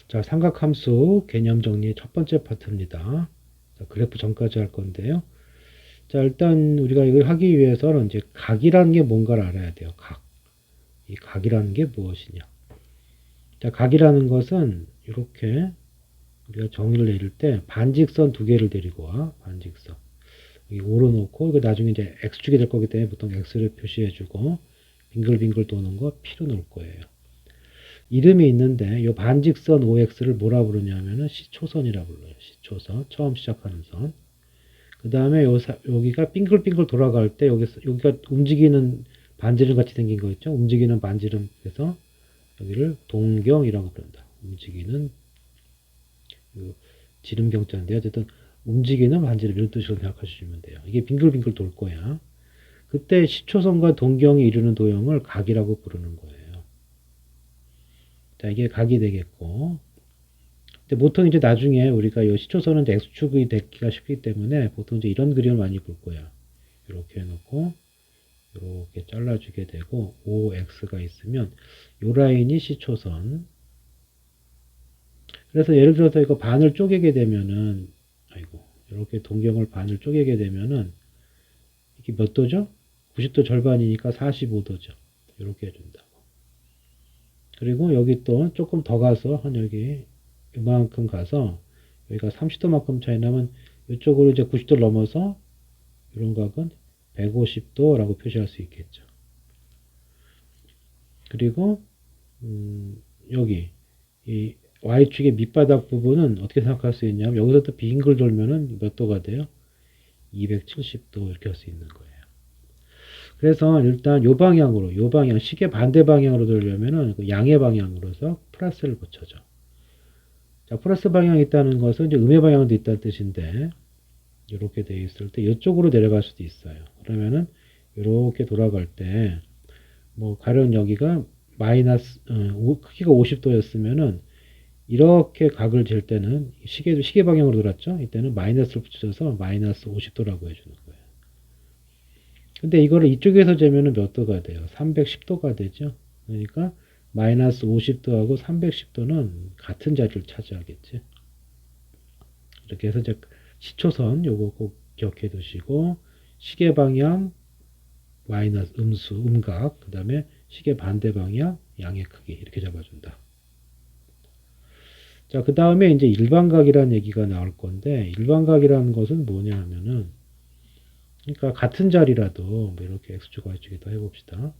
자, 삼각함수 개념 정리 첫 번째 파트입니다. 자, 그래프 전까지 할 건데요. 자, 일단 우리가 이걸 하기 위해서는 이제 각이라는 게 뭔가를 알아야 돼요. 각. 이 각이라는 게 무엇이냐. 자, 각이라는 것은 이렇게 우리가 정의를 내릴 때 반직선 두 개를 데리고 와. 반직선. 여기 오로 놓고 이거 나중에 이제 x축이 될 거기 때문에 보통 x를 표시해주고 빙글빙글 도는 거 p로 놓을 거예요. 이름이 있는데 이 반직선 OX를 뭐라 부르냐면은 시초선이라 불러요. 시초선. 처음 시작하는 선. 그 다음에 여기가 빙글빙글 돌아갈 때 여기가 움직이는 반지름 같이 생긴 거 있죠? 움직이는 반지름. 그래서 여기를 동경이라고 부른다. 움직이는 그 지름경자인데 어쨌든 움직이는 반지름 이런 뜻으로 생각하시면 돼요. 이게 빙글빙글 돌 거야. 그때 시초선과 동경이 이루는 도형을 각이라고 부르는 거예요. 자, 이게 각이 되겠고. 근데 보통 이제 나중에 우리가 이 시초선은 x축이 되기가 쉽기 때문에 보통 이제 이런 그림을 많이 볼 거야. 이렇게 해놓고 이렇게 잘라주게 되고 OX가 있으면 이 라인이 시초선. 그래서 예를 들어서 이거 반을 쪼개게 되면은 아이고 이렇게 동경을 반을 쪼개게 되면은 이게 몇 도죠? 90도 절반이니까 45도죠. 이렇게 해준다고. 그리고 여기 또 조금 더 가서 한 여기 이만큼 가서 여기가 30도만큼 차이 나면 이쪽으로 이제 90도를 넘어서 이런 각은 150도라고 표시할 수 있겠죠. 그리고 여기 이 Y축의 밑바닥 부분은 어떻게 생각할 수 있냐면 여기서 또 빙글 돌면은 몇 도가 돼요? 270도 이렇게 할 수 있는 거예요. 그래서 일단 요 방향으로 요 방향 시계 반대 방향으로 돌려면은 그 양의 방향으로서 플러스를 붙여줘. 자, 플러스 방향이 있다는 것은 이제 음의 방향도 있다는 뜻인데 이렇게 되어 있을 때 이쪽으로 내려갈 수도 있어요. 그러면은 이렇게 돌아갈 때 뭐 가령 여기가 마이너스 크기가 50도였으면은 이렇게 각을 잴 때는 시계 방향으로 돌았죠. 이때는 마이너스를 붙여서 마이너스 50도라고 해주는 거예요. 근데 이거를 이쪽에서 재면은 몇 도가 돼요? 310도가 되죠. 그러니까 마이너스 50도하고 310도는 같은 자리를 차지하겠지. 이렇게 해서 이제 시초선 요거 꼭 기억해 두시고 시계 방향 마이너스 음수 음각 그 다음에 시계 반대 방향 양의 크기 이렇게 잡아준다. 자, 그 다음에 이제 일반각이라는 얘기가 나올 건데 일반각이라는 것은 뭐냐 하면은 그러니까 같은 자리라도 뭐 이렇게 x축 y축에다 해봅시다.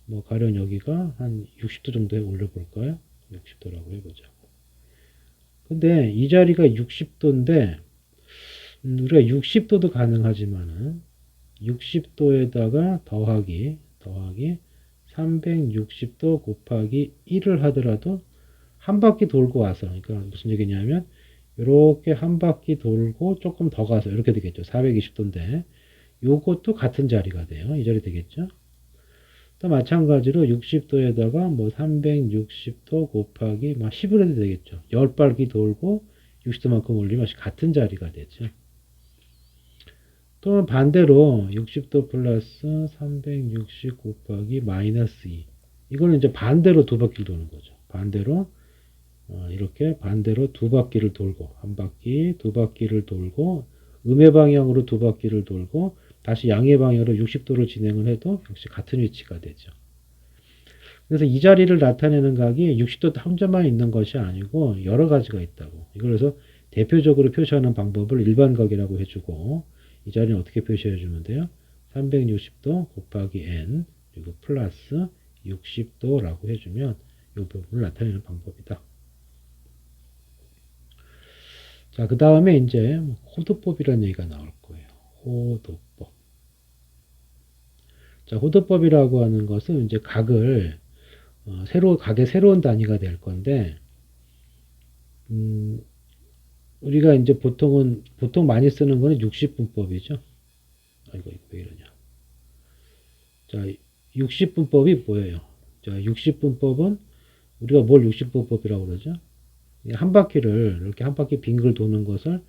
뭐 가령 여기가 한 60도 정도에 올려볼까요? 60도라고 해보자. 근데 이 자리가 60도인데 우리가 60도도 가능하지만은 60도에다가 더하기 360도 곱하기 1을 하더라도 한 바퀴 돌고 와서 그러니까 무슨 얘기냐면 이렇게 한 바퀴 돌고 조금 더 가서 이렇게 되겠죠. 420도인데 요것도 같은 자리가 돼요. 이 자리 되겠죠. 또 마찬가지로 60도에다가 뭐 360도 곱하기 막 10을 해도 되겠죠. 10바퀴 돌고 60도만큼 올리면 같은 자리가 되죠. 또 반대로 60도 플러스 360 곱하기 마이너스 2 이거는 이제 반대로 두 바퀴를 도는 거죠. 반대로 이렇게 반대로 두 바퀴를 돌고 한 바퀴 두 바퀴를 돌고 음의 방향으로 두 바퀴를 돌고 다시 양의 방향으로 60도를 진행을 해도 역시 같은 위치가 되죠. 그래서 이 자리를 나타내는 각이 60도 혼자만 있는 것이 아니고 여러 가지가 있다고. 그래서 대표적으로 표시하는 방법을 일반각이라고 해주고 이 자리는 어떻게 표시해 주면 돼요? 360도 곱하기 n 그리고 플러스 60도라고 해주면 이 부분을 나타내는 방법이다. 자, 그 다음에 이제 호도법이라는 얘기가 나올 거예요. 호도법. 자, 호도법이라고 하는 것은 이제 각을 각의 새로운 단위가 될 건데 우리가 이제 보통 많이 쓰는 거는 60분법이죠. 아이고 이거 왜 이러냐. 자, 60분법이 뭐예요? 자, 60분법은 우리가 뭘 60분법이라고 그러죠? 한 바퀴를 이렇게 한 바퀴 빙글 도는 것을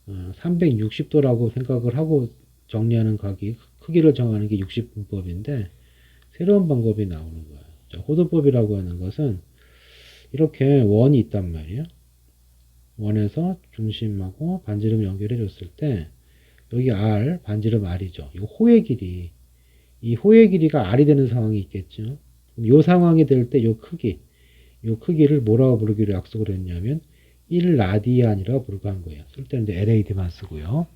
360도라고 생각을 하고 정리하는 각이 크기를 정하는 게 60분법인데 새로운 방법이 나오는 거예요. 자, 호도법이라고 하는 것은 이렇게 원이 있단 말이에요. 원에서 중심하고 반지름 연결해 줬을 때 여기 R, 반지름 R이죠. 이 호의 길이, 이 호의 길이가 R이 되는 상황이 있겠죠. 이 상황이 될 때 이 크기, 이 크기를 뭐라고 부르기로 약속을 했냐면 1라디안이라고 부르고 한 거예요. 쓸 때는 이제 LAD만 쓰고요.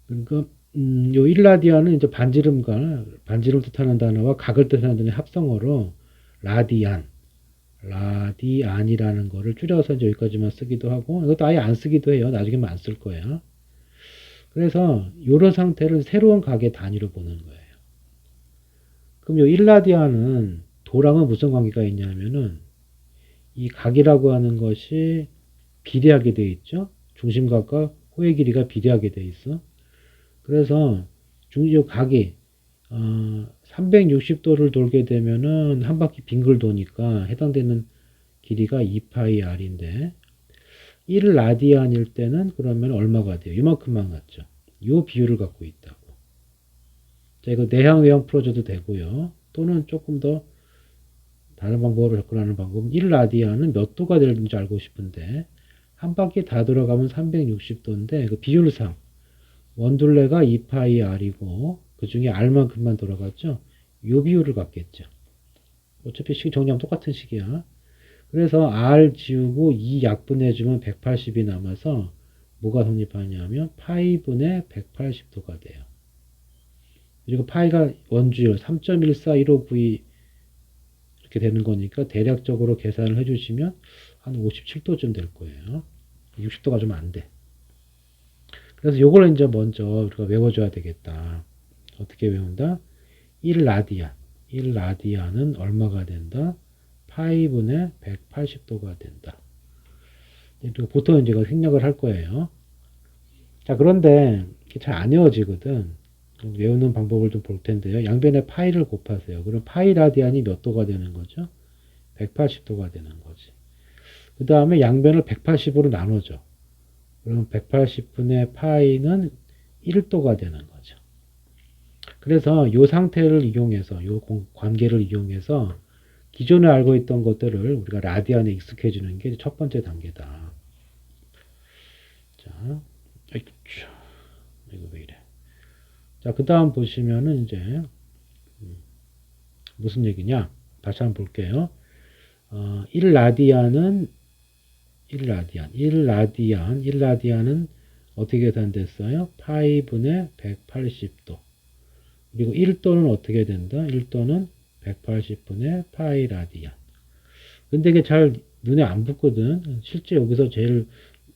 그러니까 요 1라디안은 이제 반지름을 뜻하는 단어와 각을 뜻하는 단어의 합성어로 라디안, 라디안이라는 거를 줄여서 이제 여기까지만 쓰기도 하고 이것도 아예 안 쓰기도 해요. 나중에는 안 쓸 거예요. 그래서 이런 상태를 새로운 각의 단위로 보는 거예요. 그럼 요 1라디안은 도랑은 무슨 관계가 있냐면은 이 각이라고 하는 것이 비례하게 되어 있죠. 중심각과 호의 길이가 비례하게 되어 있어. 그래서 요 각이 360도를 돌게 되면은 한 바퀴 빙글 도니까 해당되는 길이가 2파이 r인데 1라디안일 때는 그러면 얼마가 돼요? 이만큼만 같죠. 요 비율을 갖고 있다고. 자, 이거 내향 외향 풀어줘도 되고요. 또는 조금 더 다른 방법으로 접근하는 방법은 1라디안은 몇 도가 되는지 알고 싶은데 한 바퀴 다 돌아가면 360도인데 그 비율상 원둘레가 2파이 r이고 그 중에 r만큼만 돌아갔죠. 요 비율을 갖겠죠. 어차피 식 정리하면 똑같은 식이야. 그래서 r 지우고 2 약분해주면 180이 남아서 뭐가 성립하냐면 파이분의 180도가 돼요. 그리고 파이가 원주율 3.141592 이렇게 되는 거니까 대략적으로 계산을 해주시면 한 57도쯤 될 거예요. 60도가 좀 안 돼. 그래서 요걸 이제 먼저 우리가 외워줘야 되겠다. 어떻게 외운다? 1라디안. 1라디안은 얼마가 된다? 파이분의 180도가 된다. 보통 이제 이거 생략을 할 거예요. 자, 그런데 잘 안 외워지거든. 외우는 방법을 좀 볼 텐데요. 양변에 파이를 곱하세요. 그럼 파이 라디안이 몇 도가 되는 거죠? 180도가 되는 거지. 그 다음에 양변을 180으로 나눠줘. 그럼 180분의 파이는 1도가 되는 거죠. 그래서 이 상태를 이용해서, 이 관계를 이용해서 기존에 알고 있던 것들을 우리가 라디안에 익숙해지는 게 첫 번째 단계다. 자, 이거 왜 이래. 자, 그 다음 보시면은 이제, 무슨 얘기냐? 다시 한번 볼게요. 1라디안은 1라디안은 어떻게 계산됐어요? 파이분의 180도. 그리고 1도는 어떻게 된다? 1도는 180분의 파이 라디안. 근데 이게 잘 눈에 안 붙거든. 실제 여기서 제일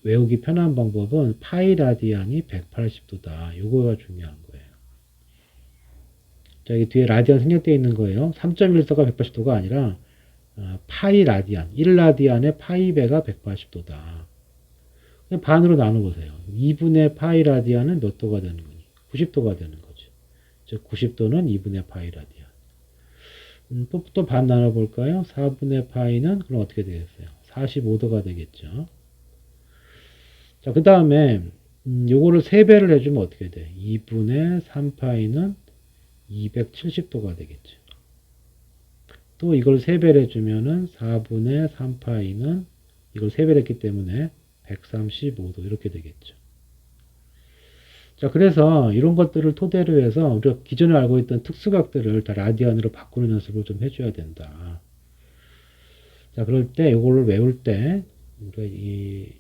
외우기 편한 방법은 파이 라디안이 180도다. 요거가 중요한 거예요. 자, 여기 뒤에 라디안 생략되어 있는 거예요. 3.14가 180도가 아니라 파이 라디안, 1라디안의 파이배가 180도다. 반으로 나눠보세요. 2분의 파이 라디안은 몇 도가 되는 거니? 90도가 되는 거지. 즉 90도는 2분의 파이 라디안. 또 반 나눠볼까요? 4분의 파이는 그럼 어떻게 되겠어요? 45도가 되겠죠. 자, 그 다음에 요거를 3배를 해주면 어떻게 돼? 2분의 3파이는 270도가 되겠죠. 또 이걸 3배를 해주면은 4분의 3파이는 이걸 3배를 했기 때문에 135도 이렇게 되겠죠. 자, 그래서 이런 것들을 토대로 해서 우리가 기존에 알고 있던 특수각들을 다 라디안으로 바꾸는 연습을 좀 해줘야 된다. 자, 그럴 때 이거를 외울 때 우리가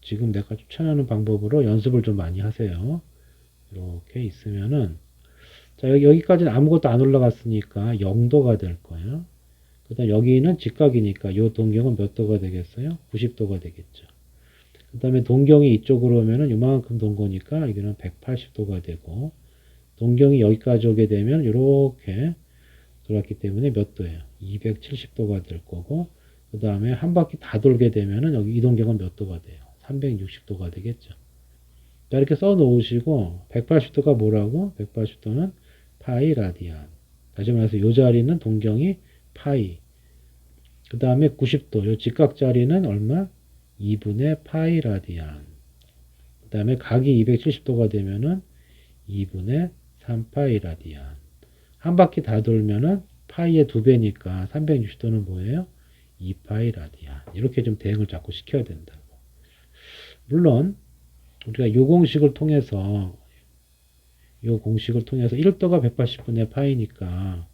지금 내가 추천하는 방법으로 연습을 좀 많이 하세요. 이렇게 있으면은 자, 여기까지는 아무것도 안 올라갔으니까 0도가 될 거예요. 그 다음 여기는 직각이니까 이 동경은 몇 도가 되겠어요? 90도가 되겠죠. 그 다음에 동경이 이쪽으로 오면은 이만큼 돈 거니까 여기는 180도가 되고, 동경이 여기까지 오게 되면 이렇게 돌았기 때문에 몇 도예요? 270도가 될 거고, 그 다음에 한 바퀴 다 돌게 되면은 여기 이 동경은 몇 도가 돼요? 360도가 되겠죠. 자, 이렇게 써 놓으시고, 180도가 뭐라고? 180도는 파이 라디안. 다시 말해서 이 자리는 동경이 파이. 그 다음에 90도, 이 직각 자리는 얼마? 2분의 파이 라디안. 그 다음에 각이 270도가 되면은 2분의 3파이 라디안. 한 바퀴 다 돌면은 파이의 2배니까 360도는 뭐예요? 2파이 라디안. 이렇게 좀 대응을 자꾸 시켜야 된다고. 물론 우리가 요 공식을 통해서 1도가 180분의 파이니까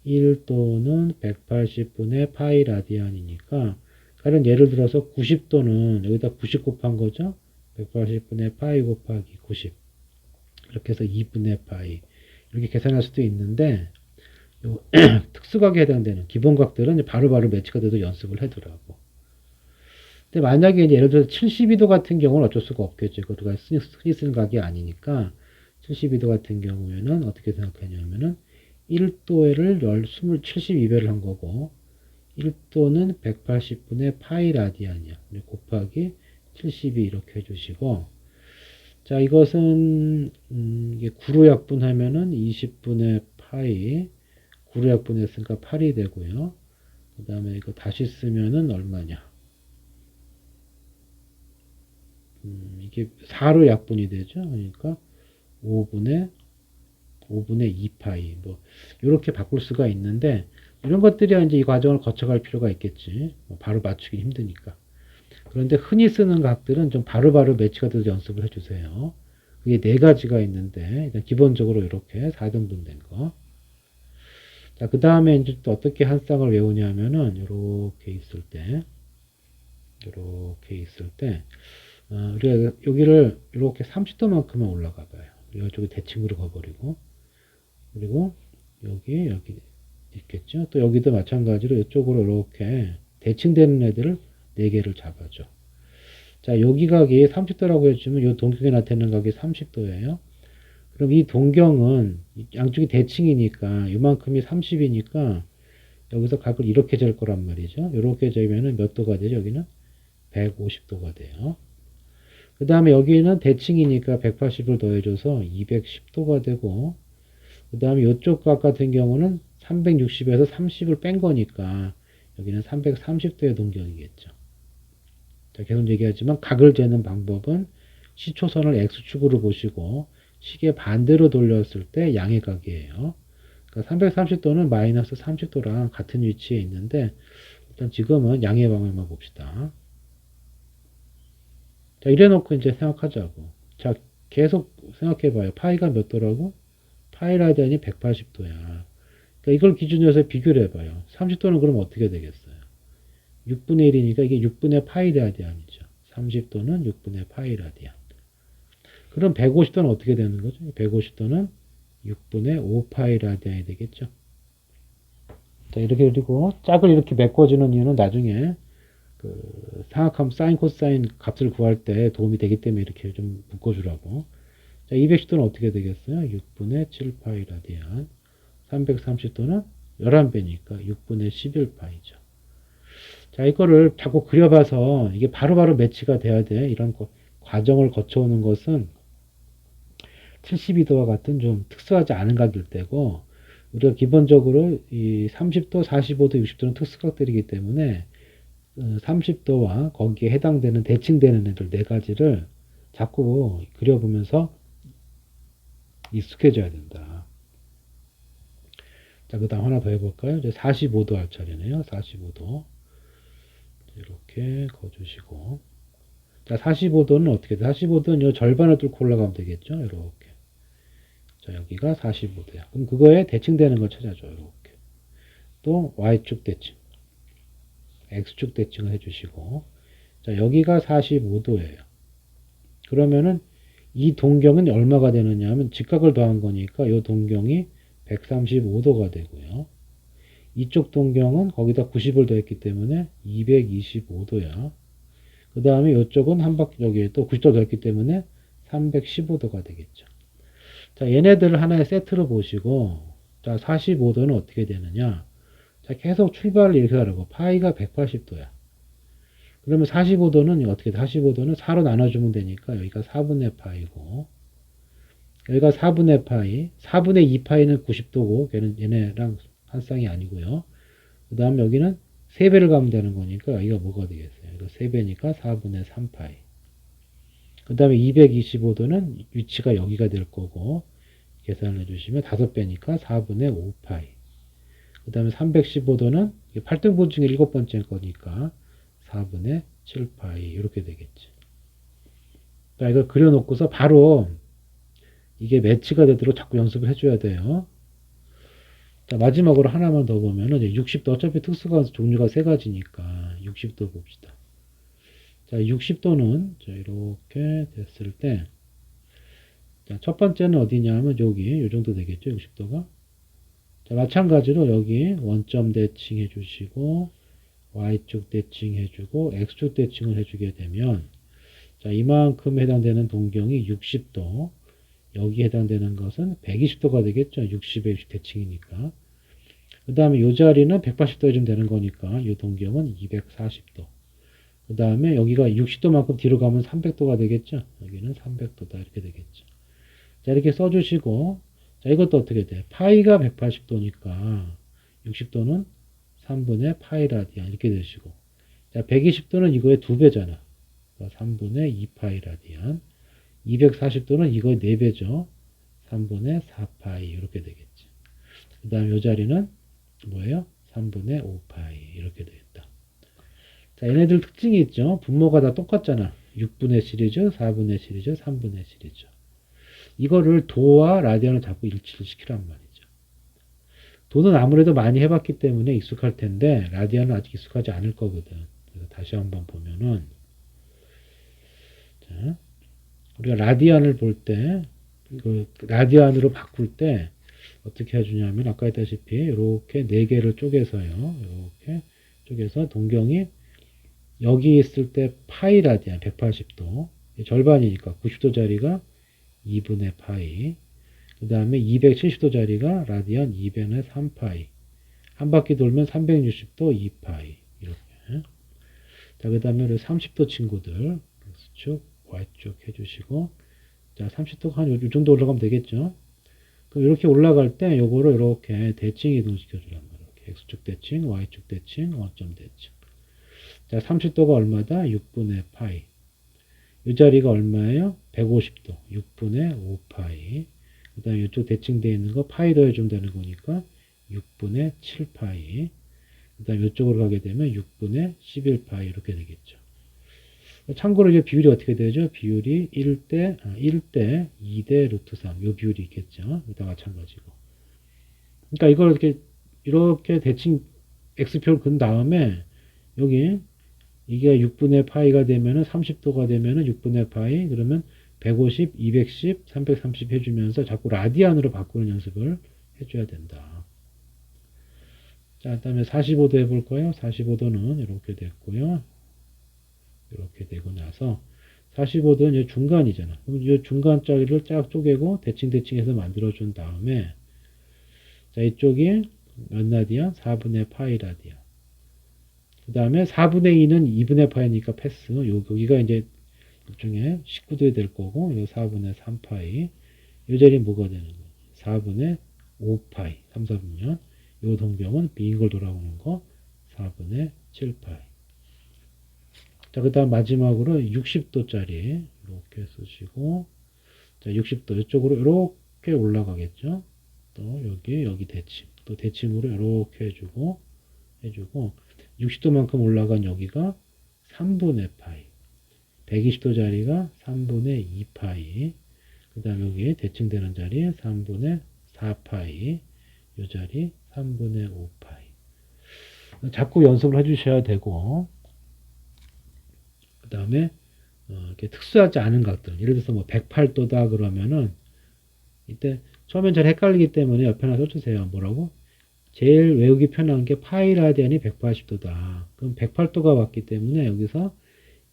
1도는 180분의 파이 라디안이니까 다른 예를 들어서 90도는 여기다 90 곱한 거죠. 180분의 파이 곱하기 90 이렇게 해서 2분의 파이 이렇게 계산할 수도 있는데 요 특수각에 해당되는 기본각들은 바로바로 매치가 돼도 연습을 해두라고. 근데 만약에 이제 예를 들어서 72도 같은 경우는 어쩔 수가 없겠죠. 그것도 흔히 쓰는 각이 아니니까 72도 같은 경우에는 어떻게 생각하냐면은 1도를 72배를 한 거고 1도는 180분의 파이 라디안이야. 곱하기 72 이렇게 해주시고 자 이것은 이게 9로 약분하면은 20분의 파이 9로 약분했으니까 8이 되고요. 그 다음에 이거 다시 쓰면은 얼마냐 이게 4로 약분이 되죠. 그러니까 5분의 2파이 뭐 이렇게 바꿀 수가 있는데 이런 것들이 이제 이 과정을 거쳐갈 필요가 있겠지. 바로 맞추기 힘드니까. 그런데 흔히 쓰는 각들은 좀 바로바로 매치가 돼서 연습을 해주세요. 그게 네 가지가 있는데 일단 기본적으로 이렇게 4등분 된 거. 자, 그 다음에 이제 또 어떻게 한 쌍을 외우냐면은 이렇게 있을 때 우리가 여기를 이렇게 30도만큼만 올라가 봐요. 이쪽이 대칭으로 가버리고 그리고 여기 있겠죠. 또 여기도 마찬가지로 이쪽으로 이렇게 대칭되는 애들을 4개를 잡아줘. 자, 여기 각이 30도라고 해주면 이 동경에 나타나는 각이 30도예요. 그럼 이 동경은 양쪽이 대칭이니까 이만큼이 30이니까 여기서 각을 이렇게 잴 거란 말이죠. 이렇게 재면은 몇 도가 되죠? 여기는 150도가 돼요. 그 다음에 여기는 대칭이니까 180을 더해줘서 210도가 되고 그 다음에 이쪽 각 같은 경우는 360에서 30을 뺀 거니까 여기는 330도의 동경이겠죠. 자, 계속 얘기하지만 각을 재는 방법은 시초선을 X축으로 보시고 시계 반대로 돌렸을 때 양의 각이에요. 그러니까 330도는 마이너스 30도랑 같은 위치에 있는데 일단 지금은 양의 방향만 봅시다. 자, 이래 놓고 이제 생각하자고. 자, 계속 생각해 봐요. 파이가 몇 도라고? 파이 라디안이 180도야. 그러니까 이걸 기준으로 해서 비교를 해봐요. 30도는 그럼 어떻게 되겠어요? 6분의 1이니까 이게 6분의 파이 라디안이죠. 30도는 6분의 파이 라디안. 그럼 150도는 어떻게 되는 거죠? 150도는 6분의 5파이 라디안이 되겠죠. 자, 이렇게 그리고 짝을 이렇게 메꿔주는 이유는 나중에 그 삼각함 사인 코사인 값을 구할 때 도움이 되기 때문에 이렇게 좀 묶어주라고. 자, 210도는 어떻게 되겠어요? 6분의 7파이 라디안. 330도는 11배니까 6분의 11파이죠. 자, 이거를 자꾸 그려봐서 이게 바로바로 매치가 돼야 돼. 이런 과정을 거쳐오는 것은 72도와 같은 좀 특수하지 않은 각일 때고, 우리가 기본적으로 이 30도, 45도, 60도는 특수각들이기 때문에 30도와 거기에 해당되는 대칭되는 애들 네 가지를 자꾸 그려보면서 익숙해져야 된다. 자, 그 다음 하나 더 해볼까요? 이제 45도 할 차례네요. 45도. 이렇게 거주시고. 자, 45도는 어떻게 돼? 45도는 이 절반을 뚫고 올라가면 되겠죠? 이렇게. 자, 여기가 45도야. 그럼 그거에 대칭되는 걸 찾아줘. 이렇게. 또 Y축 대칭. X축 대칭을 해주시고. 자, 여기가 45도예요. 그러면은 이 동경은 얼마가 되느냐 하면 직각을 더한 거니까 이 동경이 135도가 되고요. 이쪽 동경은 거기다 90을 더했기 때문에 225도야. 그 다음에 이쪽은 한 바퀴 여기에 또 90도 더했기 때문에 315도가 되겠죠. 자, 얘네들을 하나의 세트로 보시고, 자, 45도는 어떻게 되느냐? 자, 계속 출발을 이렇게 하라고. 파이가 180도야. 그러면 45도는 어떻게 돼? 45도는 4로 나눠주면 되니까 여기가 4분의 파이고, 여기가 4분의 파이, 4분의 2파이는 90도고, 얘네랑 한 쌍이 아니고요. 그 다음 여기는 3배를 가면 되는 거니까 여기가 뭐가 되겠어요? 이거 3배니까 4분의 3파이. 그 다음에 225도는 위치가 여기가 될 거고, 계산을 해주시면 5배니까 4분의 5파이. 그 다음에 315도는 8등분 중에 7번째 거니까 4분의 7파이 이렇게 되겠지. 자, 이걸 그려놓고서 바로 이게 매치가 되도록 자꾸 연습을 해줘야 돼요. 자, 마지막으로 하나만 더 보면은 60도 어차피 특수가 종류가 세 가지니까 60도 봅시다. 자, 60도는 자, 이렇게 됐을 때 자, 첫 번째는 어디냐면 여기 요 정도 되겠죠. 60도가. 자, 마찬가지로 여기 원점 대칭 해주시고 Y축 대칭 해주고 X축 대칭을 해주게 되면 자, 이만큼 해당되는 동경이 60도 여기 해당되는 것은 120도가 되겠죠. 60에 60 대칭이니까. 그 다음에 이 자리는 180도 해주면 되는 거니까 이 동경은 240도. 그 다음에 여기가 60도만큼 뒤로 가면 300도가 되겠죠. 여기는 300도다 이렇게 되겠죠. 자, 이렇게 써주시고 자, 이것도 어떻게 돼? 파이가 180도니까 60도는 3분의 파이 라디안 이렇게 되시고 자, 120도는 이거의 2배잖아. 3분의 2파이 라디안 240도는 이거의 4배죠. 3분의 4파이 이렇게 되겠지. 그 다음 이 자리는 뭐예요? 3분의 5파이 이렇게 되겠다. 자, 얘네들 특징이 있죠. 분모가 다 똑같잖아. 6분의 시리즈, 4분의 시리즈, 3분의 시리즈. 이거를 도와 라디안을 자꾸 일치를 시키란 말이죠. 도는 아무래도 많이 해봤기 때문에 익숙할 텐데 라디안은 아직 익숙하지 않을 거거든. 그래서 다시 한번 보면은 자, 우리가 라디안을 볼 때 라디안으로 바꿀 때 어떻게 해주냐면 아까 했다시피 이렇게 4개를 쪼개서요. 이렇게 쪼개서 동경이 여기 있을 때 파이 라디안 180도 절반이니까 90도짜리가 2분의 파이 그 다음에 270도짜리가 라디안 2분의 3파이 한 바퀴 돌면 360도 2파이 이렇게 자, 그 다음에 30도 친구들 X축 Y축 해주시고 자 30도가 한 요 정도 올라가면 되겠죠. 그럼 이렇게 올라갈 때 요거를 이렇게 대칭 이동시켜 주란 말이에요. X축 대칭 Y축 대칭 원점 대칭 자 30도가 얼마다? 6분의 파이 이 자리가 얼마예요? 150도 6분의 5파이 그 다음에 이쪽 대칭되어 있는 거 파이 더해주면 되는 거니까 6분의 7파이 그 다음에 이쪽으로 가게 되면 6분의 11파이 이렇게 되겠죠. 참고로 이제 비율이 어떻게 되죠? 비율이 1대 2대 루트 3 요 비율이 있겠죠. 이다 마찬가지고. 그러니까 이걸 이렇게 대칭 x표를 그은 다음에 여기 이게 6분의 파이가 되면은 30도가 되면은 6분의 파이 그러면 150, 210, 330 해주면서 자꾸 라디안으로 바꾸는 연습을 해줘야 된다. 자, 그 다음에 45도 해볼까요? 45도는 이렇게 됐고요. 이렇게 되고 나서 45도는 이 중간이잖아. 그럼 이 중간짜리를 쫙 쪼개고 대칭해서 만들어준 다음에 자, 이쪽이 몇 라디안? 4분의 파이 라디안. 그 다음에 4분의 2는 2분의 파이니까 패스. 여기가 이제 일종의 19도에 될 거고, 이 4분의 3파이. 이 자리는 뭐가 되는 거예요? 4분의 5파이. 3, 4분면. 이 동경은 빈 걸 돌아오는 거 4분의 7파이. 자, 그 다음 마지막으로 60도짜리 이렇게 쓰시고, 자, 60도 이쪽으로 이렇게 올라가겠죠. 또 여기 대칭. 또 대칭으로 이렇게 해주고, 60도만큼 올라간 여기가 3분의 파이. 120도짜리가 3분의 2파이. 그 다음 여기 대칭되는 자리 3분의 4파이. 이 자리 3분의 5파이. 자꾸 연습을 해주셔야 되고, 그 다음에 이렇게 특수하지 않은 각들. 예를 들어서 뭐 108도다 그러면은 이때 처음엔 잘 헷갈리기 때문에 옆에 하나 써주세요. 뭐라고? 제일 외우기 편한 게 파이 라디안이 180도다. 그럼 108도가 왔기 때문에 여기서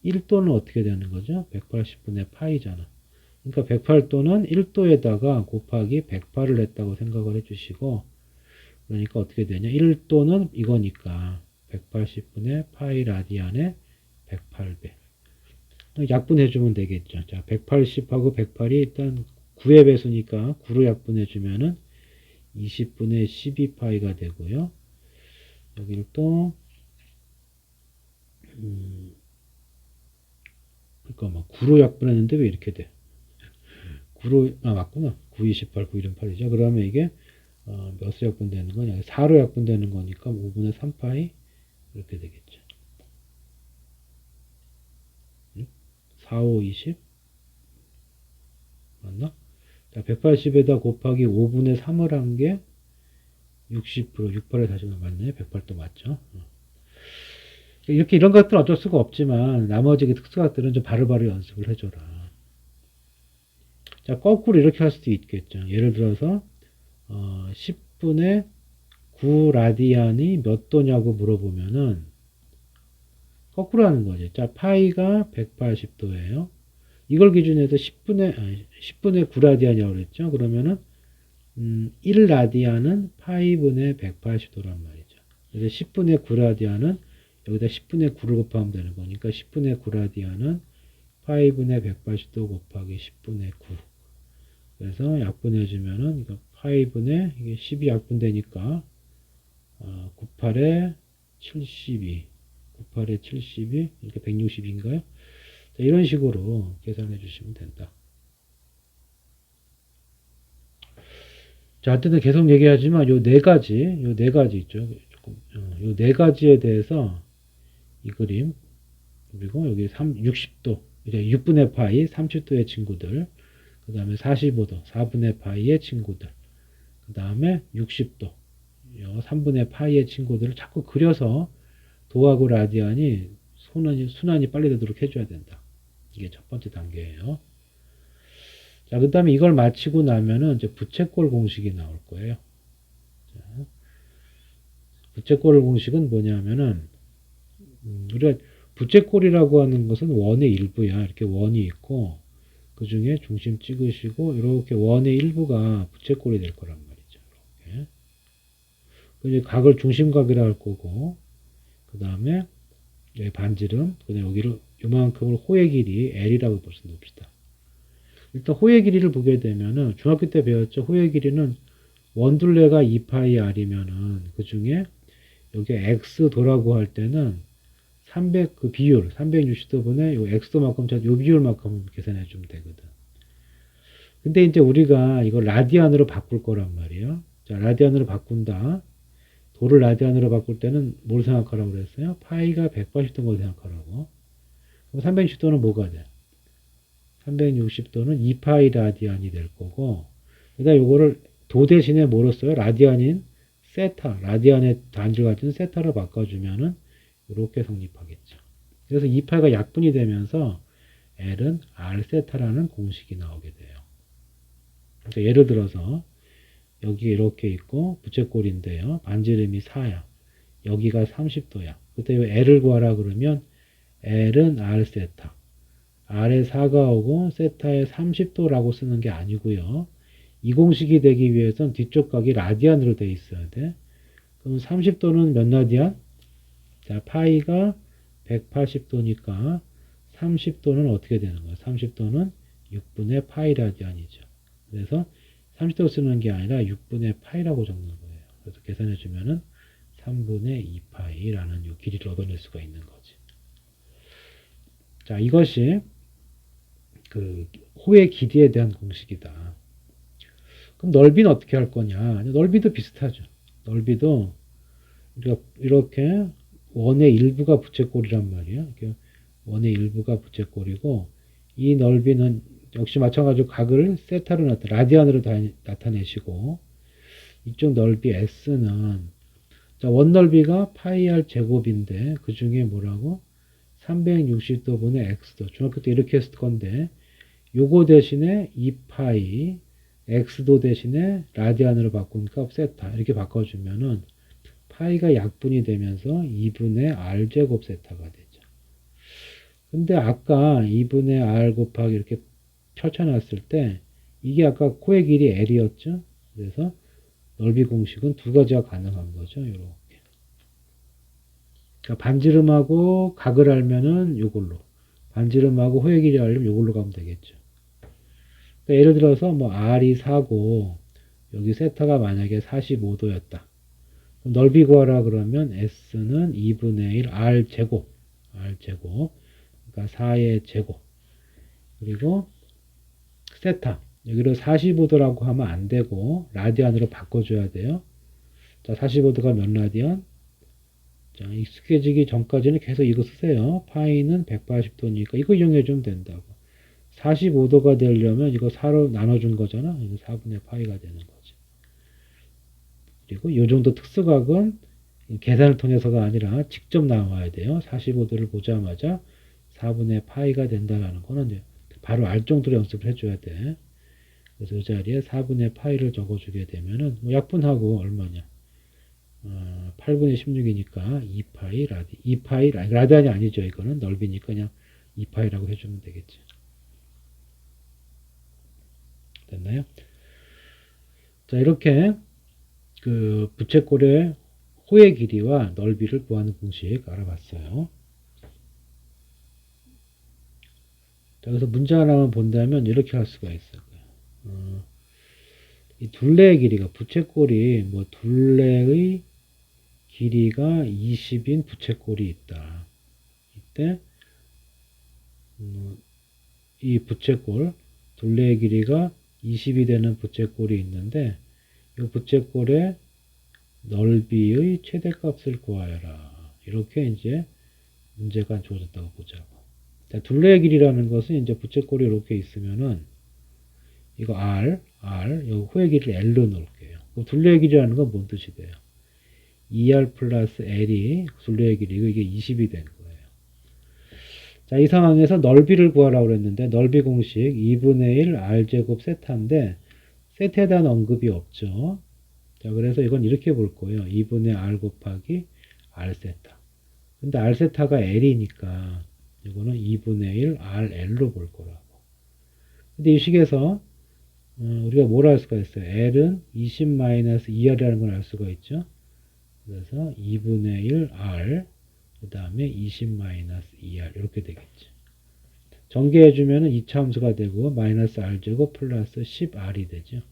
1도는 어떻게 되는 거죠? 180분의 파이잖아. 그러니까 108도는 1도에다가 곱하기 108을 했다고 생각을 해주시고 그러니까 어떻게 되냐? 1도는 이거니까 180분의 파이 라디안의 108배. 약분해주면 되겠죠. 자, 180하고 108이 일단 9의 배수니까 9로 약분해주면은 20분의 12파이가 되고요. 여기를 또 그러니까 막 9로 약분했는데 왜 이렇게 돼? 9로 맞구나. 9, 28, 9, 1, 8이죠. 그러면 이게 몇으로 약분되는 거냐? 4로 약분되는 거니까 5분의 3파이 이렇게 되겠죠. 4, 5, 20 맞나? 자, 180에다 곱하기 5분의 3을 한 게 60%, 68에 다시 맞네. 108도 맞죠? 이렇게 이런 것들은 어쩔 수가 없지만 나머지 특수학들은 좀 바로바로 연습을 해줘라. 자, 거꾸로 이렇게 할 수도 있겠죠. 예를 들어서 10분의 9 라디안이 몇 도냐고 물어보면은 거꾸로 하는 거죠. 자, 파이가 180도예요. 이걸 기준으로 해서 10분의 9 라디안이라고 그랬죠. 그러면은 1 라디안은 파이분의 180도란 말이죠. 그래서 10분의 9 라디안은 여기다 10분의 9를 곱하면 되는 거니까 10분의 9 라디안은 파이분의 180도 곱하기 10분의 9. 그래서 약분해주면은 이거 파이분의 이게 10이 약분되니까 98에 72, 98에 72 이렇게 160인가요? 이런 식으로 계산해 주시면 된다. 자, 하여튼 계속 얘기하지만 요 네 가지 있죠. 요 네 가지에 대해서 이 그림, 그리고 여기 60도, 이제 6분의 파이, 30도의 친구들, 그 다음에 45도, 4분의 파이의 친구들, 그 다음에 60도, 3분의 파이의 친구들을 자꾸 그려서 도하고 라디안이 순환이 빨리 되도록 해줘야 된다. 이게 첫 번째 단계예요. 자, 그 다음에 이걸 마치고 나면은 이제 부채꼴 공식이 나올 거예요. 자, 부채꼴 공식은 뭐냐면은, 우리가 부채꼴이라고 하는 것은 원의 일부야. 이렇게 원이 있고, 그 중에 중심 찍으시고, 이렇게 원의 일부가 부채꼴이 될 거란 말이죠. 이렇게. 이제 각을 중심각이라 할 거고, 그 다음에 여기 반지름, 그 다음에 여기를 요만큼을 호의 길이 L이라고 봅시다. 일단 호의 길이를 보게 되면은 중학교 때 배웠죠. 호의 길이는 원둘레가 2파이 r이면은 그 중에 여기 x 도라고 할 때는 300 그 비율 360도분의 요 x도만큼 요 비율만큼 계산해 주면 되거든. 근데 이제 우리가 이걸 라디안으로 바꿀 거란 말이에요. 자, 라디안으로 바꾼다. 도를 라디안으로 바꿀 때는 뭘 생각하라고 그랬어요? 파이가 180도인 걸 생각하라고. 그럼 360도는 뭐가 돼? 360도는 2파이 라디안이 될 거고, 그다음 요거를 도 대신에 뭐로 써요? 라디안인 세타, 라디안의 단지를 가진 세타로 바꿔주면은 이렇게 성립하겠죠. 그래서 2파이가 약분이 되면서 L은 R 세타라는 공식이 나오게 돼요. 그러니까 예를 들어서 여기 이렇게 있고 부채꼴인데요. 반지름이 4야. 여기가 30도야. 그때 L을 구하라 그러면 L은 R 세타. R의 4가 오고 세타의 30도라고 쓰는 게 아니고요. 이 공식이 되기 위해선 뒤쪽 각이 라디안으로 돼 있어야 돼. 그럼 30도는 몇 라디안? 자, 파이가 180도니까 30도는 어떻게 되는 거야? 30도는 6분의 파이 라디안이죠. 그래서 30도 쓰는 게 아니라 6분의 파이라고 적는 거예요. 그래서 계산해 주면은 3분의 2파이라는 이 길이를 얻어낼 수가 있는 거지. 자, 이것이 그 호의 길이에 대한 공식이다. 그럼 넓이는 어떻게 할 거냐? 넓이도 비슷하죠. 넓이도 우리가 이렇게 원의 일부가 부채꼴이란 말이에요. 이렇게 원의 일부가 부채꼴이고 이 넓이는 역시 마찬가지로 각을 세타로 라디안으로 나타내시고 이쪽 넓이 S는 자, 원 넓이가 파이 r 제곱인데 그 중에 뭐라고? 360도분의 X도. 중학교 때 이렇게 했을 건데 요거 대신에 2파이 X도 대신에 라디안으로 바꾼 값 세타 이렇게 바꿔주면은 파이가 약분이 되면서 2분의 R제곱 세타가 되죠. 근데 아까 2분의 R 곱하기 이렇게 펼쳐놨을 때 이게 아까 코의 길이 L이었죠. 그래서 넓이 공식은 두 가지가 가능한 거죠. 이렇게. 그러니까 반지름하고 각을 알면은 요걸로. 반지름하고 호의 길이 알려면 요걸로 가면 되겠죠. 그러니까 예를 들어서 뭐 R이 4고 여기 세타가 만약에 45도였다. 그럼 넓이 구하라 그러면 S는 2분의 1 R 제곱. R 제곱. 그러니까 4의 제곱. 그리고 세타. 여기를 45도라고 하면 안 되고 라디안으로 바꿔줘야 돼요. 자, 45도가 몇 라디안? 자, 익숙해지기 전까지는 계속 이거 쓰세요. 파이는 180도니까 이거 이용해 주면 된다고. 45도가 되려면 이거 4로 나눠준 거잖아. 이거 4분의 파이가 되는 거지. 그리고 이 정도 특수각은 계산을 통해서가 아니라 직접 나와야 돼요. 45도를 보자마자 4분의 파이가 된다라는 거는 이제 바로 알 정도로 연습을 해줘야 돼. 그래서 이 자리에 4분의 파이를 적어주게 되면은 뭐 약분하고 얼마냐? 8분의 16이니까 2파이 라디, 2파이 라디안이 아니죠. 이거는 넓이니까 그냥 2파이라고 해주면 되겠지. 됐나요? 자, 이렇게 그 부채꼴의 호의 길이와 넓이를 구하는 공식 알아봤어요. 자, 그래서 문제 하나만 본다면 이렇게 할 수가 있어요. 이 둘레의 길이가 부채꼴이 뭐 둘레의 길이가 20인 부채꼴이 있다. 이때 이 부채꼴 둘레의 길이가 20이 되는 부채꼴이 있는데 이 부채꼴의 넓이의 최대값을 구하여라. 이렇게 이제 문제가 주어졌다고 보자고. 자, 둘레의 길이라는 것은 이제 부채꼴이 이렇게 있으면은 이거 요 호의 길이를 L로 넣을게요. 둘레의 길이라는 건 뭔 뜻이 돼요? 2R 플러스 L이 둘레의 길이고 이게 20이 된 거예요. 자, 이 상황에서 넓이를 구하라고 그랬는데 넓이 공식 2분의 1 R제곱 세타인데 세타에 대한 언급이 없죠. 자, 그래서 이건 이렇게 볼 거예요. 2분의 R 곱하기 R 세타. 근데 R 세타가 L이니까 이거는 2분의 1 RL로 볼 거라고. 근데 이 식에서 우리가 뭘 알 수가 있어요? L은 20-2R이라는 걸 알 수가 있죠. 그래서 2분의 1 R 그 다음에 20-2R 이렇게 되겠지. 전개해주면 2차 함수가 되고 마이너스 R제곱 플러스 10R이 되죠.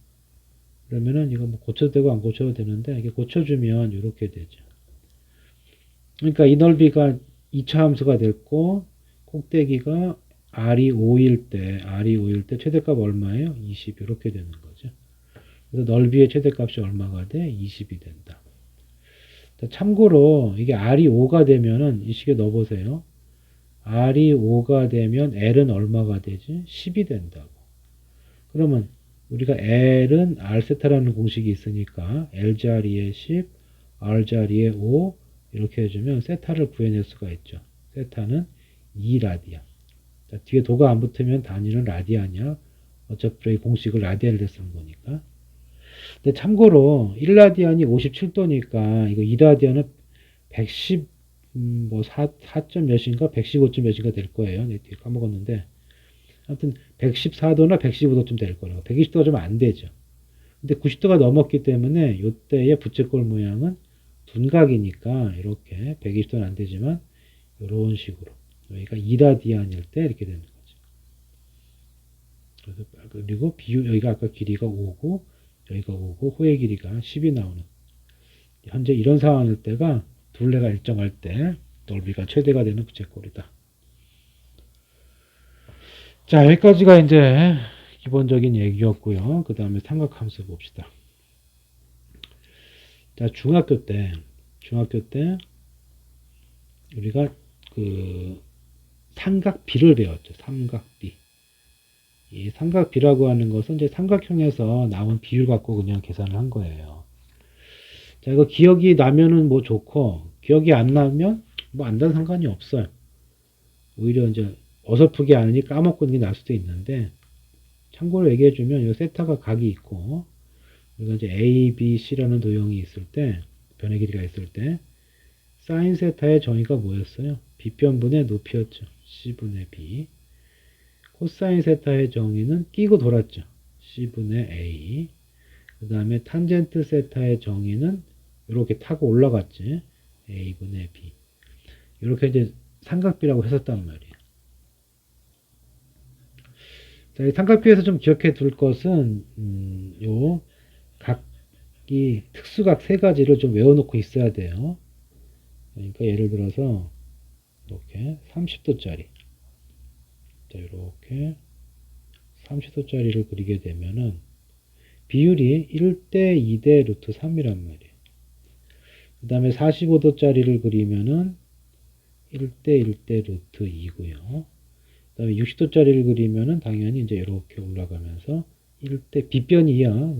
그러면은 이거 뭐 고쳐도 되고 안 고쳐도 되는데 이게 고쳐주면 이렇게 되죠. 그러니까 이 넓이가 2차 함수가 됐고 꼭대기가 R이 5일 때 최대값 얼마예요? 20 이렇게 되는 거죠. 그래서 넓이의 최대값이 얼마가 돼? 20이 된다. 참고로 이게 R이 5가 되면은 이 식에 넣어보세요. R이 5가 되면 L은 얼마가 되지? 10이 된다고. 그러면 우리가 L은 R세타라는 공식이 있으니까 L 자리에 10, R 자리에 5 이렇게 해주면 세타를 구해낼 수가 있죠. 세타는 2라디안. 자, 뒤에 도가 안 붙으면 단위는 라디안이야. 어차피 공식을 라디안을 쓰는 거니까. 근데 참고로 1라디안이 57도니까 이거 2라디안은 110, 뭐 4점 몇인가 115점 몇인가 될 거예요. 내 뒤에 까먹었는데 아무튼 114도나 115도쯤 될 거라고. 120도가 좀 안 되죠. 근데 90도가 넘었기 때문에 이때의 부채꼴 모양은 둔각이니까 이렇게 120도는 안 되지만 이런 식으로 여기가 2라디안일 때 이렇게 되는 거죠. 그리고 여기가 아까 길이가 5고 여기가 5고 호의 길이가 10이 나오는 현재 이런 상황일 때가 둘레가 일정할 때 넓이가 최대가 되는 부채꼴이다. 자, 여기까지가 이제 기본적인 얘기였고요. 그 다음에 삼각함수 봅시다. 자, 중학교 때 우리가 그 삼각비를 배웠죠. 삼각비. 이 삼각비라고 하는 것은 이제 삼각형에서 나온 비율 갖고 그냥 계산을 한 거예요. 자, 이거 기억이 나면은 뭐 좋고, 기억이 안 나면 뭐 안 나는 상관이 없어요. 오히려 이제 어설프게 아느니 까먹고 있는 게 날 수도 있는데, 참고로 얘기해주면, 이 세타가 각이 있고, 우리가 이제 A, B, C라는 도형이 있을 때, 변의 길이가 있을 때, 사인 세타의 정의가 뭐였어요? B변분의 높이였죠. C분의 B. 코사인 세타의 정의는 끼고 돌았죠. C분의 A. 그 다음에 탄젠트 세타의 정의는 이렇게 타고 올라갔지. A분의 B. 이렇게 이제 삼각비라고 했었단 말이에요. 자, 이 삼각비에서 좀 기억해 둘 것은, 요 각이 특수각 세 가지를 좀 외워놓고 있어야 돼요. 그러니까 예를 들어서, 이렇게 30도짜리. 자, 이렇게 30도짜리를 그리게 되면은 비율이 1대 2대 루트 3이란 말이에요. 그 다음에 45도짜리를 그리면은 1대 1대 루트 2고요. 그 다음에 60도짜리를 그리면은 당연히 이제 이렇게 올라가면서 1대 빗변이야.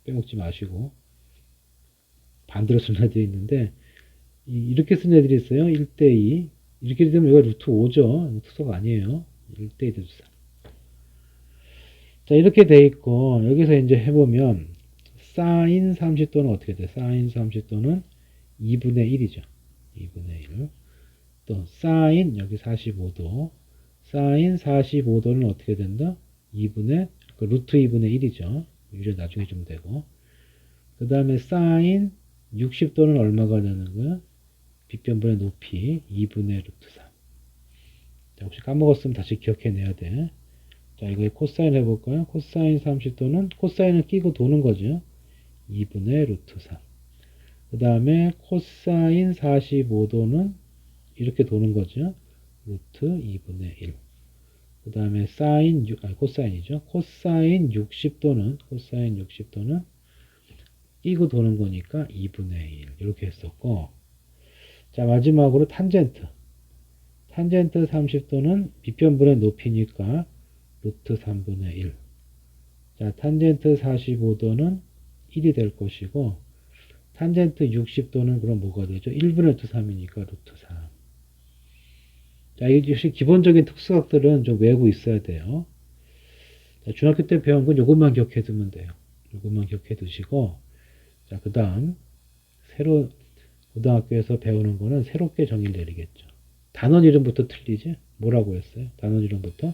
빼먹지 마시고. 반대로 쓴 애들이 있는데, 이렇게 쓴 애들이 있어요. 1대 2. 이렇게 되면 이거 루트 5죠. 루트가 아니에요. 1대 2 루트 3. 자, 이렇게 돼 있고, 여기서 이제 해보면, 사인 30도는 어떻게 돼? 사인 30도는 2분의 1이죠. 2분의 1. 또, 사인, 여기 45도. 사인 45도는 어떻게 된다? 2분의, 루트 2분의 1이죠. 이제 나중에 좀 되고. 그 다음에 사인 60도는 얼마가 되는 거야? 빗변분의 높이 2분의 루트 3. 자, 혹시 까먹었으면 다시 기억해내야 돼. 자, 이거 코사인 해볼까요? 코사인 30도는 코사인을 끼고 도는 거죠. 2분의 루트 3. 그 다음에 코사인 45도는 이렇게 도는 거죠. 루트 2분의 1. 그 다음에 사인, 코사인이죠. 코사인 60도는 끼고 도는 거니까 2분의 1. 이렇게 했었고. 자, 마지막으로 탄젠트. 탄젠트 30도는 빗변분의 높이니까 루트 3분의 1. 자, 탄젠트 45도는 1이 될 것이고, 탄젠트 60도는 그럼 뭐가 되죠? 1분의 루트 3이니까 루트 3. 자, 이 역시 기본적인 특수각들은 좀 외우고 있어야 돼요. 자, 중학교 때 배운 건 요것만 기억해 두면 돼요. 요것만 기억해 두시고, 자, 그 다음, 새로, 고등학교에서 배우는 거는 새롭게 정의를 내리겠죠. 단원 이름부터 틀리지? 뭐라고 했어요? 단원 이름부터?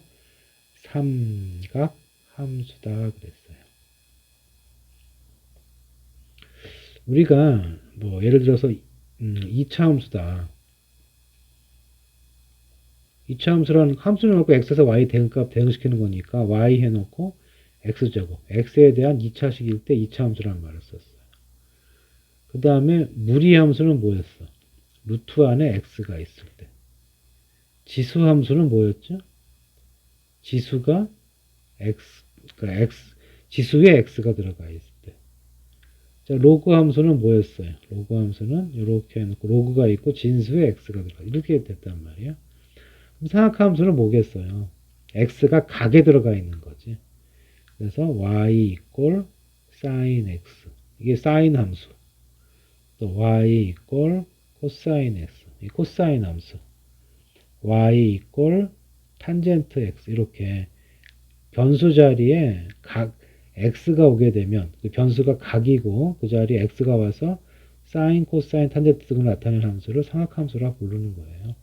삼각 함수다 그랬어요. 우리가 뭐 예를 들어서 2차 함수다. 2차 함수라는 함수를 놓고 x에서 y 대응값 대응시키는 거니까 y 해놓고 x제곱, x에 대한 2차식일 때 2차 함수라는 말을 썼어요. 그 다음에 무리 함수는 뭐였어? 루트 안에 x가 있을 때. 지수 함수는 뭐였죠? 지수가 그러니까 지수에 x가 들어가 있을 때. 자, 로그 함수는 뭐였어요? 로그 함수는 이렇게 해놓고 로그가 있고 진수에 x가 들어가. 이렇게 됐단 말이에요. 그럼 상악 함수는 뭐겠어요? x가 각에 들어가 있는 거지. 그래서 y 이꼴 sin x. 이게 sin 함수. 또 y 이꼴 코사인 x. 이 코사인 함수. y 이꼴 탄젠트 x. 이렇게 변수 자리에 각 x가 오게 되면 그 변수가 각이고 그 자리에 x가 와서 사인, 코사인, 탄젠트 등을 나타내는 함수를 상악함수라 부르는 거예요.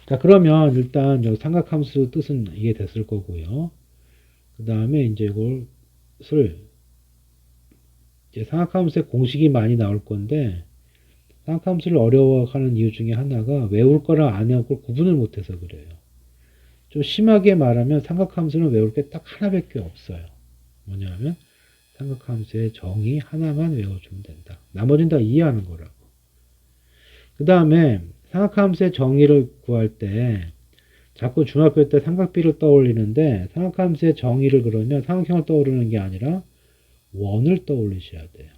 자, 그러면 일단 여기 삼각함수 뜻은 이해됐을 거고요. 그 다음에 이제 이것을 이제 삼각함수의 공식이 많이 나올 건데 삼각함수를 어려워하는 이유 중에 하나가 외울 거랑 안 외울 걸 구분을 못해서 그래요. 좀 심하게 말하면 삼각함수는 외울 게 딱 하나밖에 없어요. 뭐냐면 삼각함수의 정의 하나만 외워주면 된다. 나머지는 다 이해하는 거라고. 그 다음에 삼각함수의 정의를 구할 때 자꾸 중학교 때 삼각비를 떠올리는데 삼각함수의 정의를 그러면 삼각형을 떠오르는 게 아니라 원을 떠올리셔야 돼요.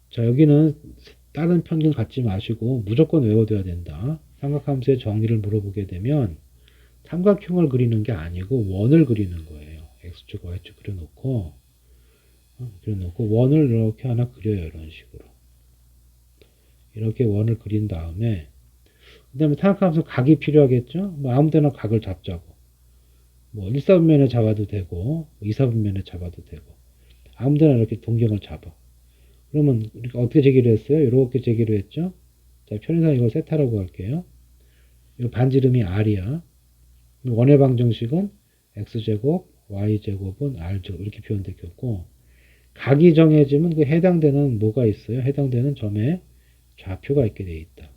자, 여기는 다른 편견 갖지 마시고 무조건 외워둬야 된다. 삼각함수의 정의를 물어보게 되면 삼각형을 그리는 게 아니고 원을 그리는 거예요. x축, y축 그려놓고 원을 이렇게 하나 그려요. 이런 식으로. 이렇게 원을 그린 다음에 그 다음에 삼각함수 각이 필요하겠죠? 뭐 아무 데나 각을 잡자고. 뭐 1사분면에 잡아도 되고 2사분면에 잡아도 되고 아무 데나 이렇게 동경을 잡아. 그러면 우리가 어떻게 제기를 했어요? 이렇게 제기를 했죠? 자, 편의상 이걸 세타라고 할게요. 이 반지름이 r이야. 원의 방정식은 x제곱, y제곱은 r제곱 이렇게 표현됐겠고 각이 정해지면 그 해당되는 뭐가 있어요? 해당되는 점에 좌표가 있게 되어 있다고.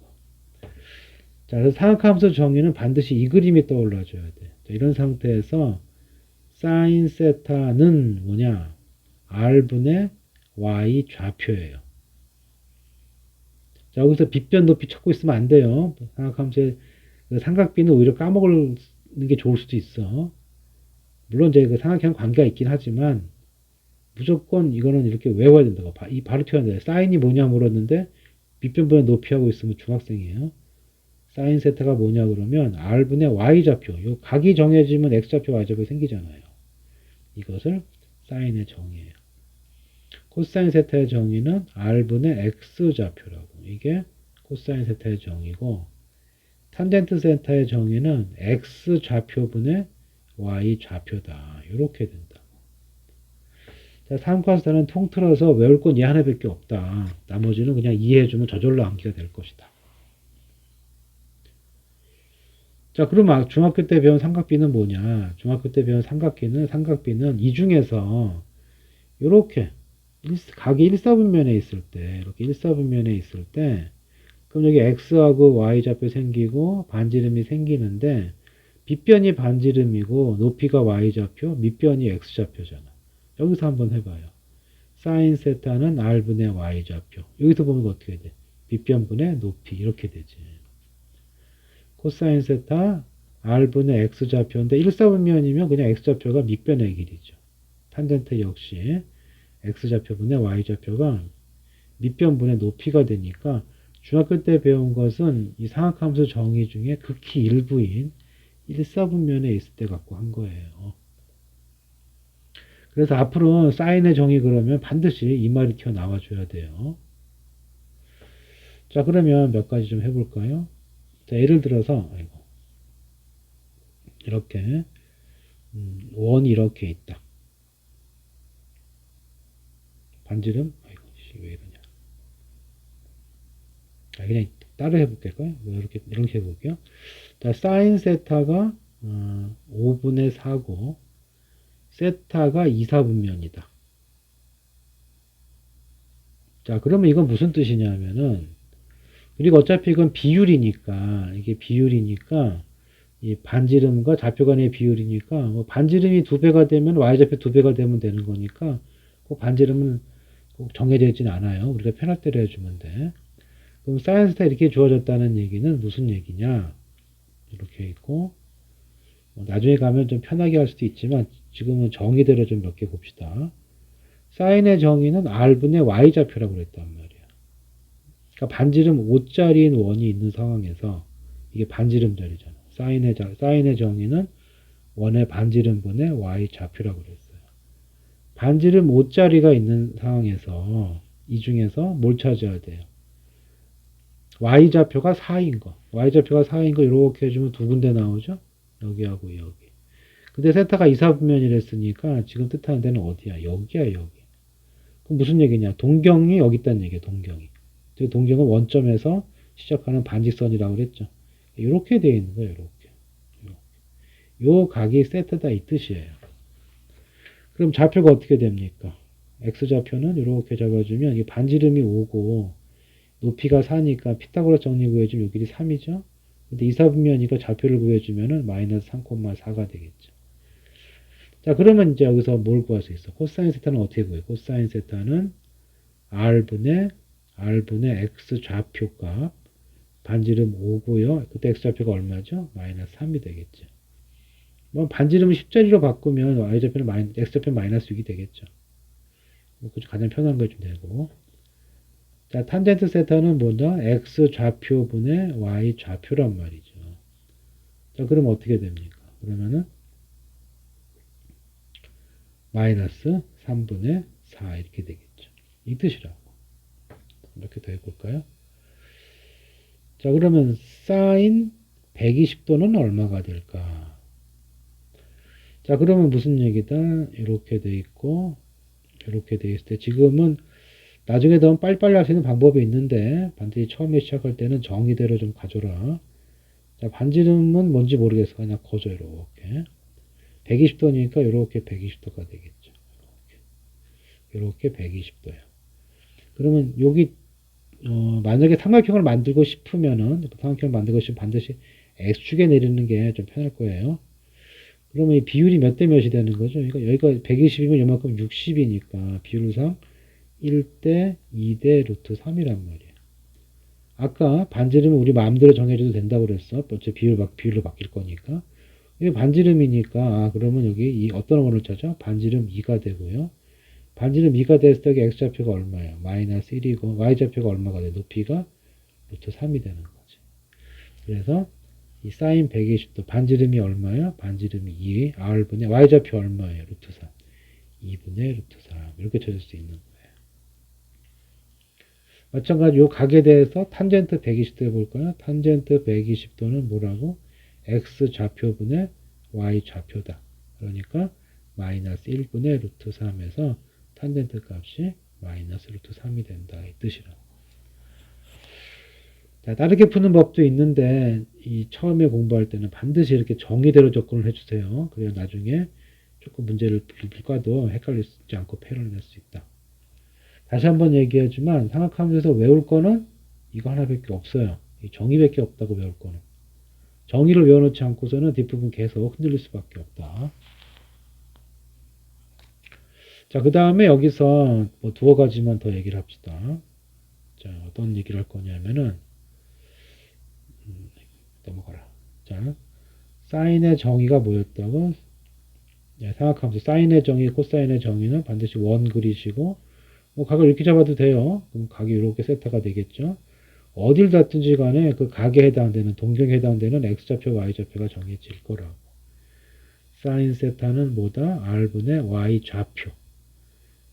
자, 그래서 삼각함수 정의는 반드시 이 그림이 떠올라줘야 돼. 자, 이런 상태에서 사인 세타는 뭐냐? r분의 y 좌표예요. 자, 여기서 빗변 높이 찾고 있으면 안 돼요. 삼각함수의 그 삼각비는 오히려 까먹는 게 좋을 수도 있어. 물론 이제 그 삼각형 관계가 있긴 하지만 무조건 이거는 이렇게 외워야 된다고. 이 바로 튀어야 돼. 사인이 뭐냐 물었는데 밑변분의 높이하고 있으면 중학생이에요. 사인 세타가 뭐냐 그러면 R분의 Y좌표. 요 각이 정해지면 X좌표, Y좌표 생기잖아요. 이것을 사인의 정의예요. 코사인 세타의 정의는 R분의 X좌표라고. 이게 코사인 세타의 정의고 탄젠트 세타의 정의는 X좌표분의 Y좌표다. 이렇게 된다. 자, 삼각사는 통틀어서 외울 건 얘 하나밖에 없다. 나머지는 그냥 이해해주면 저절로 암기가 될 것이다. 자, 그럼 중학교 때 배운 삼각비는 뭐냐? 중학교 때 배운 삼각비는 이 중에서 이렇게 각이 1사분면에 있을 때, 이렇게 1사분면에 있을 때, 그럼 여기 x하고 y좌표 생기고 반지름이 생기는데 빗변이 반지름이고 높이가 y좌표, 밑변이 x좌표잖아. 여기서 한번 해봐요. 사인 세타는 r분의 y좌표. 여기서 보면 어떻게 돼? 밑변분의 높이 이렇게 되지. 코사인 세타 r분의 x좌표인데 1사분면이면 그냥 x좌표가 밑변의 길이죠. 탄젠트 역시 x좌표분의 y좌표가 밑변분의 높이가 되니까 중학교 때 배운 것은 이 상학함수 정의 중에 극히 일부인 1사분면에 있을 때 갖고 한 거예요. 그래서 앞으로 사인의 정의 그러면 반드시 이 말이 튀어나와 줘야 돼요. 자, 그러면 몇 가지 좀 해볼까요? 자, 예를 들어서 이렇게 원이 이렇게 있다. 반지름 왜 이러냐. 그냥 따로 해볼게요. 이렇게 해볼게요. 자, 사인 세타가 5분의 4고 세타가 2사분면이다. 자, 그러면 이건 무슨 뜻이냐면은 그리고 어차피 이건 비율이니까 이게 비율이니까 이 반지름과 좌표 간의 비율이니까 뭐 반지름이 2배가 되면 y좌표 2배가 되면 되는 거니까 꼭 반지름은 꼭 정해져 있지는 않아요. 우리가 편할 대로 해주면 돼. 그럼 사인 세타 이렇게 주어졌다는 얘기는 무슨 얘기냐? 이렇게 있고 나중에 가면 좀 편하게 할 수도 있지만 지금은 정의대로 좀 몇 개 봅시다. 사인의 정의는 R분의 Y좌표라고 그랬단 말이야. 그러니까 반지름 5짜리인 원이 있는 상황에서 이게 반지름 자리잖아. 사인의 정의는 원의 반지름분의 Y좌표라고 그랬어요. 반지름 5짜리가 있는 상황에서 이 중에서 뭘 찾아야 돼요? Y좌표가 4인 거. Y좌표가 4인 거 이렇게 해주면 두 군데 나오죠? 여기하고 여기. 근데 세타가 2사분면이랬으니까 지금 뜻하는 데는 어디야? 여기야, 여기. 그럼 무슨 얘기냐? 동경이 여기 있다는 얘기야, 동경이. 동경은 원점에서 시작하는 반직선이라고 그랬죠. 이렇게 되어 있는 거예요, 이렇게. 요 각이 세트다 이 뜻이에요. 그럼 좌표가 어떻게 됩니까? x좌표는 이렇게 잡아주면 이게 반지름이 5고 높이가 4니까 피타고라스 정리 구해주면 요 길이 3이죠. 근데 2사분면이니까 좌표를 구해주면은 마이너스 3,4가 되겠죠. 자, 그러면 이제 여기서 뭘 구할 수 있어? 코사인 세타는 어떻게 구해? 코사인 세타는 R분의 X 좌표값 반지름 5고요. 그때 X 좌표가 얼마죠? 마이너스 3이 되겠죠. 뭐 반지름을 10짜리로 바꾸면 Y좌표는 X 좌표는 마이너스 6이 되겠죠. 가장 편한 거 좀 되고. 자, 탄젠트 세타는 뭐다? X 좌표분의 Y 좌표란 말이죠. 자, 그럼 어떻게 됩니까? 그러면은 마이너스 3분의 4 이렇게 되겠죠. 이 뜻이라고. 이렇게 더 해볼까요? 자, 그러면 사인 120도는 얼마가 될까? 자, 그러면 무슨 얘기다? 이렇게 돼 있고 이렇게 돼 있을 때 지금은 나중에 더 빨리빨리 할 수 있는 방법이 있는데 반드시 처음에 시작할 때는 정의대로 좀 가져라. 자, 반지름은 뭔지 모르겠어. 그냥 거져 이렇게. 120도니까 이렇게 120도가 되겠죠. 이렇게 120도야. 그러면 여기 만약에 삼각형을 만들고 싶으면은 삼각형을 만들고 싶으면 반드시 x축에 내리는 게 좀 편할 거예요. 그러면 이 비율이 몇 대 몇이 되는 거죠? 그러니까 여기가 120이면 요만큼 60이니까 비율상 1대 2대 루트 3이란 말이에요. 아까 반지름은 우리 마음대로 정해줘도 된다고 그랬어. 어차피 비율로 바뀔 거니까. 이게 반지름이니까, 그러면 여기 이 어떤 원을 찾아? 반지름 2가 되고요. 반지름 2가 됐을 때 여기 x좌표가 얼마예요? 마이너스 1이고, y좌표가 얼마가 돼? 높이가 루트 3이 되는 거지. 그래서 이 사인 120도 반지름이 얼마야? 반지름이 2, r분의 y좌표 얼마예요? 루트 3. 2분의 루트 3. 이렇게 찾을 수 있는 거예요. 마찬가지로 요 각에 대해서 탄젠트 120도 해볼까요? 탄젠트 120도는 뭐라고? x 좌표분의 y 좌표다. 그러니까 마이너스 1분의 루트 3에서 탄젠트 값이 마이너스 루트 3이 된다. 이 뜻이라고. 자, 다르게 푸는 법도 있는데 이 처음에 공부할 때는 반드시 이렇게 정의대로 접근을 해주세요. 그래야 나중에 조금 문제를 풀과도 헷갈리지 않고 패러를 낼 수 있다. 다시 한번 얘기하지만 삼각함수에서 외울 거는 이거 하나밖에 없어요. 이 정의밖에 없다고 외울 거는. 정의를 외워놓지 않고서는 뒷부분 계속 흔들릴 수밖에 없다. 자, 그 다음에 여기서 뭐 두어 가지만 더 얘기를 합시다. 자, 어떤 얘기를 할 거냐면은 넘어가라. 자, 사인의 정의가 뭐였다고? 네, 삼각함수 사인의 정의, 코사인의 정의는 반드시 원 그리시고 뭐 각을 이렇게 잡아도 돼요. 그럼 각이 이렇게 세타가 되겠죠. 어딜 닿든지 간에 그 각에 해당되는 동경에 해당되는 x좌표, y좌표가 정해질 거라고. 사인 세타는 뭐다? r분의 y좌표.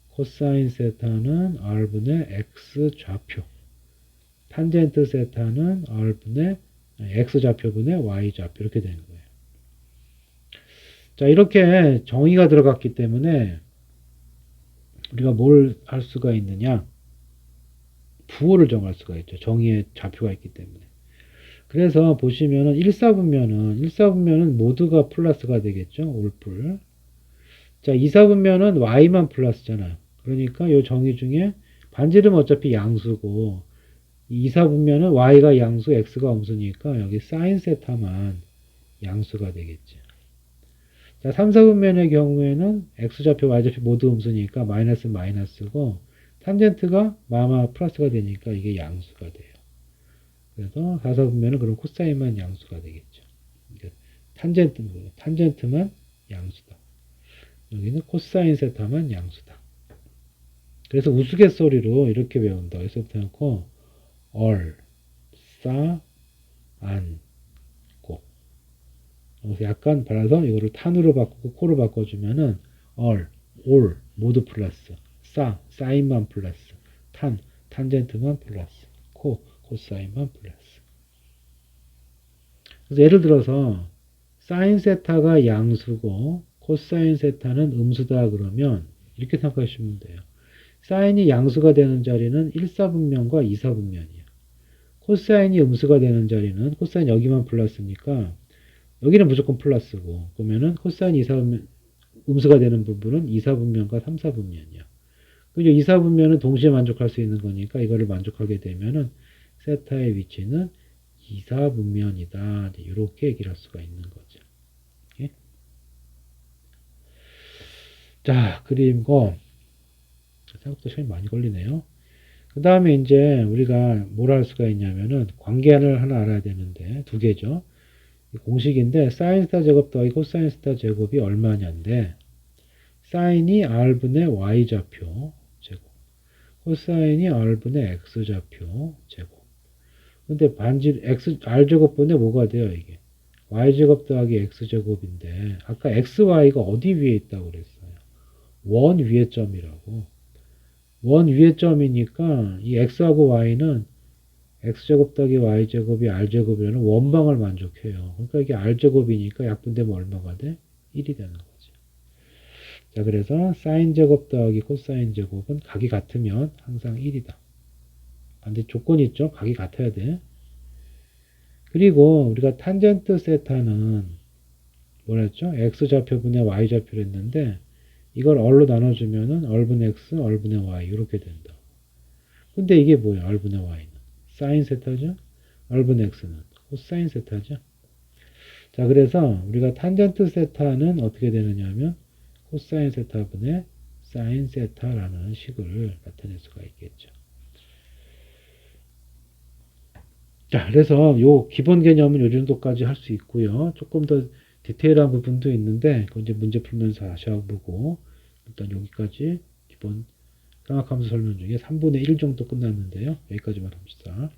코사인 세타는 r분의 x좌표. 탄젠트 세타는 r분의 x좌표분의 y좌표 이렇게 되는 거예요. 자, 이렇게 정의가 들어갔기 때문에 우리가 뭘 할 수가 있느냐? 부호를 정할 수가 있죠. 정의의 좌표가 있기 때문에. 그래서 보시면은 1사분면은 모두가 플러스가 되겠죠. 올풀. 자, 2사분면은 y만 플러스잖아요. 그러니까 이 정의 중에 반지름은 어차피 양수고 2사분면은 y가 양수, x가 음수니까 여기 사인 세타만 양수가 되겠죠. 자, 3사분면의 경우에는 x좌표, y좌표 모두 음수니까 마이너스는 마이너스고 탄젠트가 마마 플러스가 되니까 이게 양수가 돼요. 그래서 4사분면은 그럼 코사인만 양수가 되겠죠. 탄젠트만 양수다. 여기는 코사인 세타만 양수다. 그래서 우스갯소리로 이렇게 외운다. 여기서부터 놓고 싸, 안, 고. 약간 발라서 이거를 탄으로 바꾸고 코로 바꿔주면은 올 모두 플러스, 사인만 플러스, 탄젠트만 플러스, 코사인만 플러스. 그래서 예를 들어서 사인 세타가 양수고 코사인 세타는 음수다 그러면 이렇게 생각하시면 돼요. 사인이 양수가 되는 자리는 1사분면과 2사분면이에요. 코사인이 음수가 되는 자리는 코사인 여기만 플러스니까 여기는 무조건 플러스고 그러면은 코사인 2사분면 음수가 되는 부분은 2사분면과 3사분면이야. 그죠? 2사분면은 동시에 만족할 수 있는 거니까 이거를 만족하게 되면은 세타의 위치는 2사분면이다. 이렇게 얘기를 할 수가 있는 거죠. 예? 자, 그리고 생각보다 시간이 많이 걸리네요. 그 다음에 이제 우리가 뭘 할 수가 있냐면은 관계를 하나 알아야 되는데 두 개죠. 공식인데 사인 스타 제곱 더하기 코사인 스타 제곱이 얼마냐인데 사인이 r분의 y좌표 제곱 코사인이 r분의 x좌표 제곱 근데 반지 r제곱분의 뭐가 돼요 이게 y제곱 더하기 x제곱인데 아까 xy가 어디 위에 있다고 그랬어요 원 위에 점이라고 원 위에 점이니까 이 x하고 y는 x제곱 더하기 y제곱이 r제곱이라는 원방을 만족해요. 그러니까 이게 r제곱이니까 약분되면 얼마가 돼? 1이 되는 거죠. 자, 그래서 사인제곱 더하기 코사인제곱은 각이 같으면 항상 1이다. 반대 조건이 있죠. 각이 같아야 돼. 그리고 우리가 탄젠트 세타는 뭐랬죠? x좌표분의 y좌표를 했는데 이걸 얼로 나눠주면은 얼분 x, 얼분의 y 이렇게 된다. 근데 이게 뭐예요? 얼분의 y는? 사인 세타죠? 얼분 x는 코사인 세타죠? 자, 그래서 우리가 탄젠트 세타는 어떻게 되느냐 하면 코사인 세타분의 사인 세타라는 식을 나타낼 수가 있겠죠. 자, 그래서 요 기본 개념은 요 정도까지 할 수 있고요. 조금 더 디테일한 부분도 있는데, 그건 이제 문제 풀면서 다시 해보고, 일단 여기까지 기본 삼각함수 설명 중에 3분의 1 정도 끝났는데요. 여기까지만 합시다.